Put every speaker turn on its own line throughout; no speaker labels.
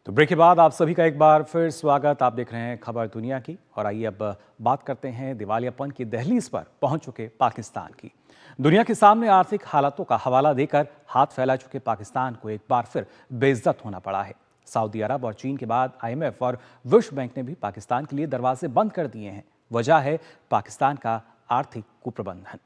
तो ब्रेक के बाद आप सभी का एक बार फिर स्वागत। आप देख रहे हैं खबर दुनिया की और आइए अब बात करते हैं दिवालियापन की दहलीज पर पहुंच चुके पाकिस्तान की। दुनिया के सामने आर्थिक हालातों का हवाला देकर हाथ फैला चुके पाकिस्तान को एक बार फिर बेइज्जत होना पड़ा है। सऊदी अरब और चीन के बाद IMF और विश्व बैंक ने भी पाकिस्तान के लिए दरवाजे बंद कर दिए हैं। वजह है पाकिस्तान का आर्थिक कुप्रबंधन।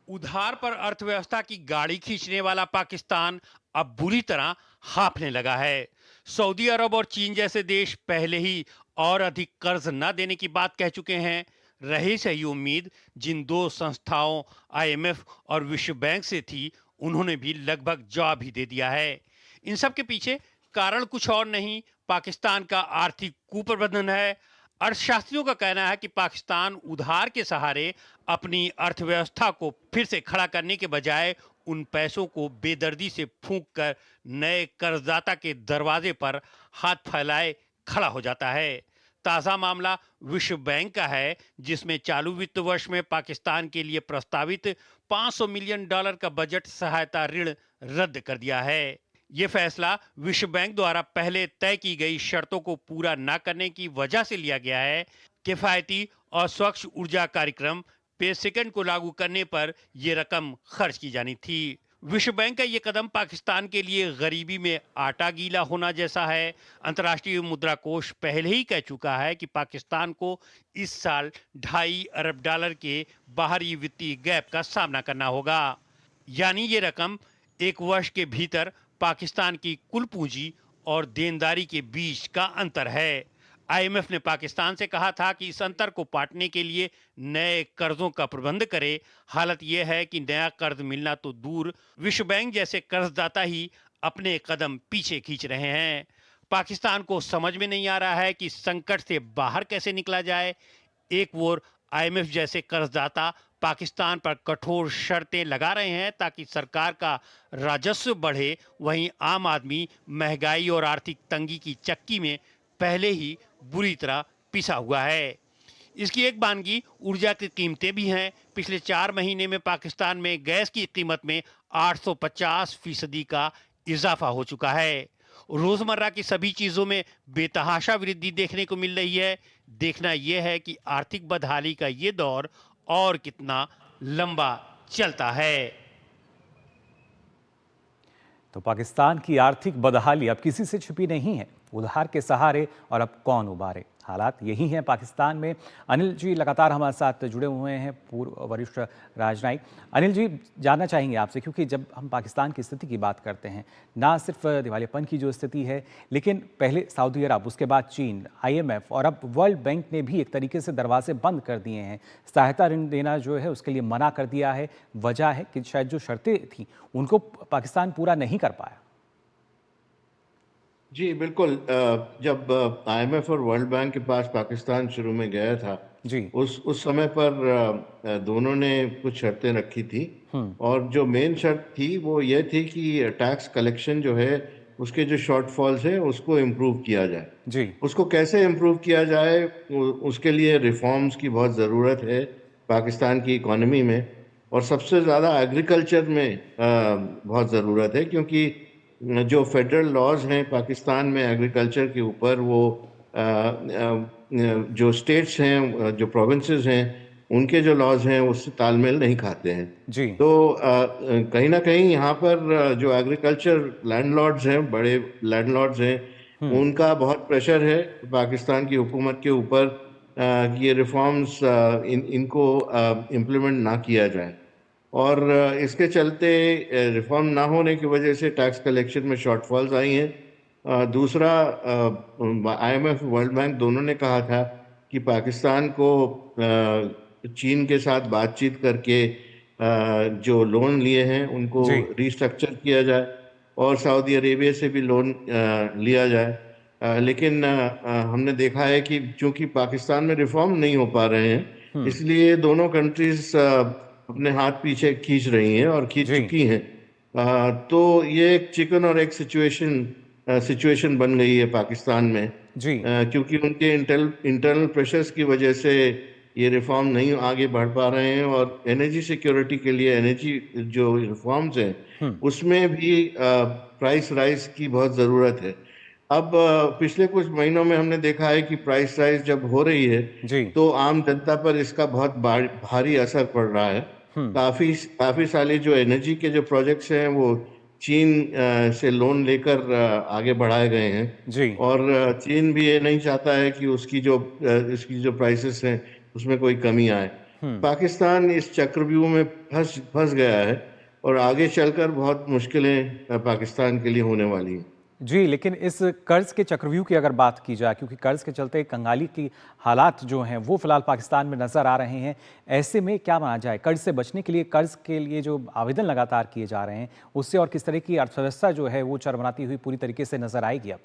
उधार पर अर्थव्यवस्था की गाड़ी खींचने वाला पाकिस्तान अब बुरी तरह हांफने लगा है। सऊदी अरब और चीन जैसे देश पहले ही और अधिक कर्ज न देने की बात कह चुके हैं। रही सही उम्मीद जिन दो संस्थाओं IMF और विश्व बैंक से थी, उन्होंने भी लगभग जवाब ही दे दिया है। इन सब के पीछे कारण कुछ और नहीं, पाकिस्तान का आर्थिक कुप्रबंधन है। अर्थशास्त्रियों का कहना है कि पाकिस्तान उधार के सहारे अपनी अर्थव्यवस्था को फिर से खड़ा करने के बजाय उन पैसों को बेदर्दी से फूंक कर नए कर्जदाता के दरवाजे पर हाथ फैलाए खड़ा हो जाता है। ताज़ा मामला विश्व बैंक का है, जिसमें चालू वित्त वर्ष में पाकिस्तान के लिए प्रस्तावित $500 मिलियन का बजट सहायता ऋण रद्द कर दिया है। ये फैसला विश्व बैंक द्वारा पहले तय की गई शर्तों को पूरा न करने की वजह से लिया गया है। किफायती और स्वच्छ ऊर्जा कार्यक्रम पे सेकंड को लागू करने पर यह रकम खर्च की जानी थी। विश्व बैंक का ये कदम पाकिस्तान के लिए गरीबी में आटा गीला होना जैसा है। अंतर्राष्ट्रीय मुद्रा कोष पहले ही कह चुका है कि पाकिस्तान को इस साल $2.5 अरब के बाहरी वित्तीय गैप का सामना करना होगा। यानी ये रकम एक वर्ष के भीतर पाकिस्तान की कुल पूंजी और देनदारी के बीच का अंतर है। IMF ने पाकिस्तान से कहा था कि इस अंतर को पाटने के लिए नए कर्जों का प्रबंध करे। हालत यह है कि नया कर्ज मिलना तो दूर, विश्व बैंक जैसे कर्जदाता ही अपने कदम पीछे खींच रहे हैं। पाकिस्तान को समझ में नहीं आ रहा है कि संकट से बाहर कैसे निकला जाए। एक ओर IMF जैसे कर्जदाता पाकिस्तान पर कठोर शर्तें लगा रहे हैं ताकि सरकार का राजस्व बढ़े, वहीं आम आदमी महंगाई और आर्थिक तंगी की चक्की में पहले ही बुरी तरह पिसा हुआ है। इसकी एक बानगी ऊर्जा की कीमतें भी हैं। पिछले 4 महीने में पाकिस्तान में गैस की कीमत में 850% का इजाफा हो चुका है। रोजमर्रा की सभी चीजों में बेतहाशा वृद्धि देखने को मिल रही है। देखना यह है कि आर्थिक बदहाली का ये दौर और कितना लंबा चलता है।
तो पाकिस्तान की आर्थिक बदहाली अब किसी से छिपी नहीं है। उधार के सहारे और अब कौन उबारे, हालात यही हैं पाकिस्तान में। अनिल जी लगातार हमारे साथ जुड़े हुए हैं, पूर्व वरिष्ठ राजनयिक। अनिल जी, जानना चाहेंगे आपसे, क्योंकि जब हम पाकिस्तान की स्थिति की बात करते हैं, ना सिर्फ दिवालियापन की जो स्थिति है, लेकिन पहले सऊदी अरब, उसके बाद चीन, IMF और अब वर्ल्ड बैंक ने भी एक तरीके से दरवाजे बंद कर दिए हैं। सहायता ऋण देना जो है उसके लिए मना कर दिया है। वजह है कि शायद जो शर्तें थी उनको पाकिस्तान पूरा नहीं कर पाया।
जी बिल्कुल। जब IMF और वर्ल्ड बैंक के पास पाकिस्तान शुरू में गया था,
जी।
उस समय पर दोनों ने कुछ शर्तें रखी थी। और जो मेन शर्त थी वो ये थी कि टैक्स कलेक्शन जो है उसके जो शॉर्टफॉल्स है उसको इम्प्रूव किया जाए।
जी।
उसको कैसे इम्प्रूव किया जाए, उसके लिए रिफॉर्म्स की बहुत ज़रूरत है पाकिस्तान की इकोनॉमी में। और सबसे ज़्यादा एग्रीकल्चर में बहुत ज़रूरत है, क्योंकि जो फेडरल लॉज हैं पाकिस्तान में एग्रीकल्चर के ऊपर, वो जो स्टेट्स हैं, जो प्रोविंसेस हैं, उनके जो लॉज हैं उससे तालमेल नहीं खाते हैं।
जी।
तो कहीं ना कहीं यहाँ पर जो एग्रीकल्चर लैंडलॉर्ड्स हैं, बड़े लैंडलॉर्ड्स हैं, उनका बहुत प्रेशर है पाकिस्तान की हुकूमत के ऊपर कि ये रिफॉर्म्स इनको इम्प्लीमेंट ना किया जाए। और इसके चलते रिफॉर्म ना होने की वजह से टैक्स कलेक्शन में शॉर्टफॉल्स आई हैं। दूसरा, IMF वर्ल्ड बैंक दोनों ने कहा था कि पाकिस्तान को चीन के साथ बातचीत करके जो लोन लिए हैं उनको
जी।
रिस्ट्रक्चर किया जाए और सऊदी अरेबिया से भी लोन लिया जाए। लेकिन हमने देखा है कि चूंकि पाकिस्तान में रिफॉर्म नहीं हो पा रहे हैं, इसलिए दोनों कंट्रीज अपने हाथ पीछे खींच रही हैं और खींच
जी।
चुकी हैं। तो ये एक चिकन और एक सिचुएशन बन गई है पाकिस्तान में,
जी।
क्योंकि उनके इंटरनल प्रेशर्स की वजह से ये रिफॉर्म नहीं आगे बढ़ पा रहे हैं, और एनर्जी सिक्योरिटी के लिए एनर्जी जो रिफॉर्म्स हैं उसमें भी प्राइस राइज की बहुत ज़रूरत है। अब पिछले कुछ महीनों में हमने देखा है कि प्राइस राइज जब हो रही है
जी।
तो आम जनता पर इसका बहुत भारी असर पड़ रहा है। काफी काफी सारे जो एनर्जी के जो प्रोजेक्ट्स हैं वो चीन से लोन लेकर आगे बढ़ाए गए हैं,
जी।
और चीन भी ये नहीं चाहता है कि इसकी जो प्राइसेस हैं उसमें कोई कमी आए। पाकिस्तान इस चक्रव्यूह में फंस फंस गया है, और आगे चलकर बहुत मुश्किलें पाकिस्तान के लिए होने वाली हैं।
जी, लेकिन इस कर्ज के चक्रव्यूह की अगर बात की जाए, क्योंकि कर्ज के चलते कंगाली की हालात जो हैं वो फिलहाल पाकिस्तान में नजर आ रहे हैं, ऐसे में क्या माना जाए कर्ज से बचने के लिए, कर्ज के लिए जो आवेदन लगातार किए जा रहे हैं उससे और किस तरह की अर्थव्यवस्था जो है वो चरमराती हुई पूरी तरीके से नजर आएगी अब?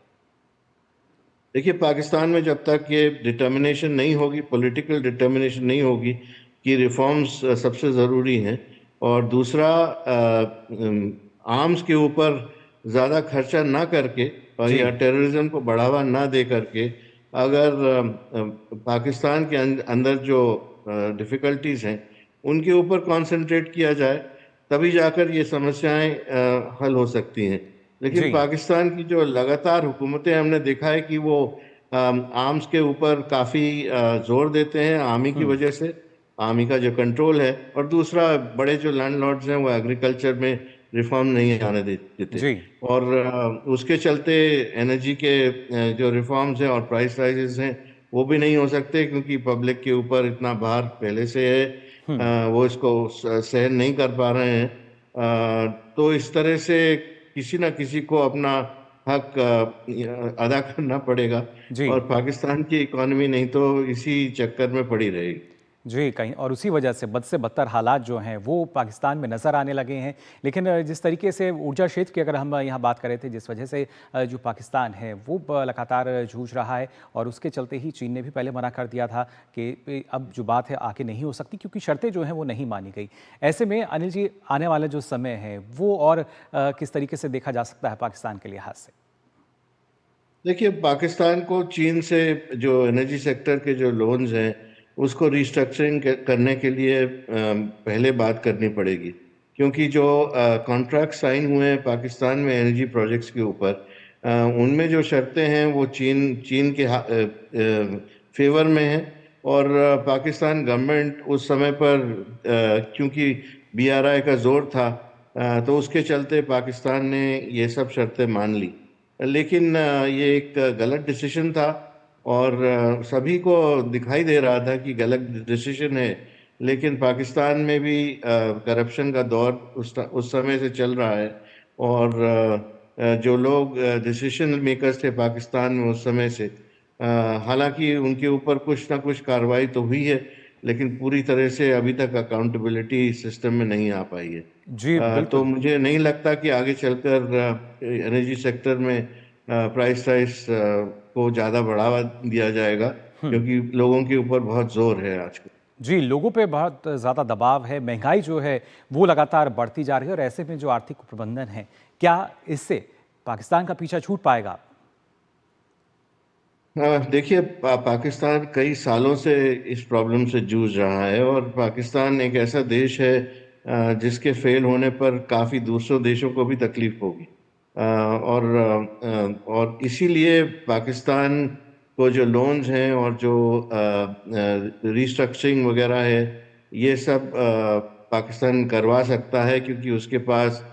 देखिए, पाकिस्तान में जब तक ये डिटर्मिनेशन नहीं होगी, पॉलिटिकल डिटर्मिनेशन नहीं होगी कि रिफॉर्म्स सबसे ज़रूरी हैं, और दूसरा आर्म्स के ऊपर ज़्यादा खर्चा ना करके और
जी।
या टेररिज्म को बढ़ावा ना दे करके, अगर पाकिस्तान के अंदर जो डिफ़िकल्टीज़ हैं उनके ऊपर कंसंट्रेट किया जाए, तभी जाकर ये समस्याएं हल हो सकती हैं। लेकिन
जी।
पाकिस्तान की जो लगातार हुकूमतें, हमने देखा है कि वो आर्म्स के ऊपर काफ़ी जोर देते हैं आर्मी की वजह से, आर्मी का जो कंट्रोल है, और दूसरा बड़े जो लैंडलॉर्ड्स हैं वो एग्रीकल्चर में रिफॉर्म नहीं आने देते,
जी।
और उसके चलते एनर्जी के जो रिफॉर्म्स हैं और प्राइस राइजेस हैं वो भी नहीं हो सकते, क्योंकि पब्लिक के ऊपर इतना भार पहले से है, वो इसको सहन नहीं कर पा रहे हैं। तो इस तरह से किसी ना किसी को अपना हक अदा करना पड़ेगा,
जी।
और पाकिस्तान की इकॉनमी नहीं तो इसी चक्कर में पड़ी रहेगी।
जी, कहीं और उसी वजह से बद से बदतर हालात जो हैं वो पाकिस्तान में नज़र आने लगे हैं। लेकिन जिस तरीके से ऊर्जा क्षेत्र की अगर हम यहाँ बात कर रहे थे, जिस वजह से जो पाकिस्तान है वो लगातार जूझ रहा है, और उसके चलते ही चीन ने भी पहले मना कर दिया था कि अब जो बात है आगे नहीं हो सकती, क्योंकि शर्तें जो हैं वो नहीं मानी गई। ऐसे में अनिल जी, आने वाला जो समय है वो और किस तरीके से देखा जा सकता है पाकिस्तान के लिहाज से?
देखिए, पाकिस्तान को चीन से जो एनर्जी सेक्टर के जो लोन्स हैं उसको रिस्ट्रक्चरिंग करने के लिए पहले बात करनी पड़ेगी, क्योंकि जो कॉन्ट्रैक्ट साइन हुए हैं पाकिस्तान में एनर्जी प्रोजेक्ट्स के ऊपर, उनमें जो शर्तें हैं वो चीन के फेवर में हैं, और पाकिस्तान गवर्नमेंट उस समय पर क्योंकि बीआरआई का जोर था, तो उसके चलते पाकिस्तान ने ये सब शर्तें मान ली। लेकिन ये एक गलत डिसीजन था, और सभी को दिखाई दे रहा था कि गलत डिसीजन है, लेकिन पाकिस्तान में भी करप्शन का दौर उस समय से चल रहा है, और जो लोग डिसीजन मेकर्स थे पाकिस्तान में उस समय से, हालांकि उनके ऊपर कुछ ना कुछ कार्रवाई तो हुई है, लेकिन पूरी तरह से अभी तक अकाउंटेबिलिटी सिस्टम में नहीं आ पाई है।
जी,
तो
बिल्कुल।
मुझे नहीं लगता कि आगे चलकर एनर्जी सेक्टर में प्राइस राइज को ज़्यादा बढ़ावा दिया जाएगा, क्योंकि लोगों के ऊपर बहुत जोर है आजकल।
जी, लोगों पे बहुत ज़्यादा दबाव है, महंगाई जो है वो लगातार बढ़ती जा रही है, और ऐसे में जो आर्थिक प्रबंधन है, क्या इससे पाकिस्तान का पीछा छूट पाएगा?
देखिए, पाकिस्तान कई सालों से इस प्रॉब्लम से जूझ रहा है, और पाकिस्तान एक ऐसा देश है जिसके फेल होने पर काफ़ी दूसरों देशों को भी तकलीफ होगी, और इसीलिए पाकिस्तान को जो लोन्स हैं और जो रिस्ट्रक्चरिंग वगैरह है, ये सब पाकिस्तान करवा सकता है, क्योंकि उसके पास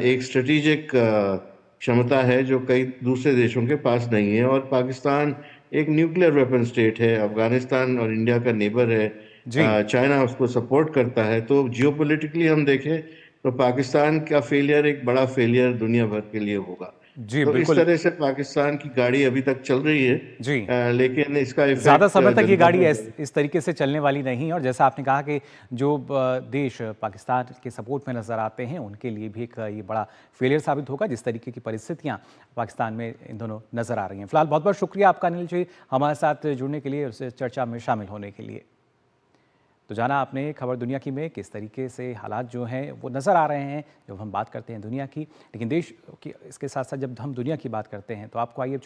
एक स्ट्रेटेजिक क्षमता है जो कई दूसरे देशों के पास नहीं है, और पाकिस्तान एक न्यूक्लियर वेपन स्टेट है, अफगानिस्तान और इंडिया का नेबर है,
जी।
चाइना उसको सपोर्ट करता है, तो जियोपॉलिटिकली हम देखें तो पाकिस्तान का फेलियर एक बड़ा फेलियर दुनिया भर के लिए होगा।
जी,
तो इस
बिल्कुल।
तरह से पाकिस्तान की गाड़ी अभी तक चल रही है,
जी।
लेकिन इसका
ज़्यादा
इफेक्ट
समय तक ये
जनता
गाड़ी
पर।
इस तरीके से चलने वाली नहीं है, और जैसा आपने कहा कि जो देश पाकिस्तान के सपोर्ट में नज़र आते हैं उनके लिए भी एक ये बड़ा फेलियर साबित होगा, जिस तरीके की परिस्थितियां पाकिस्तान में इन दोनों नज़र आ रही हैं। फिलहाल बहुत बहुत शुक्रिया आपका अनिल जी, हमारे साथ जुड़ने के लिए और इस चर्चा में शामिल होने के लिए। तो जाना आपने खबर दुनिया की में किस तरीके से हालात जो हैं वो नज़र आ रहे हैं जब हम बात करते हैं दुनिया की, लेकिन देश की इसके साथ साथ जब हम दुनिया की बात करते हैं तो आपको आइए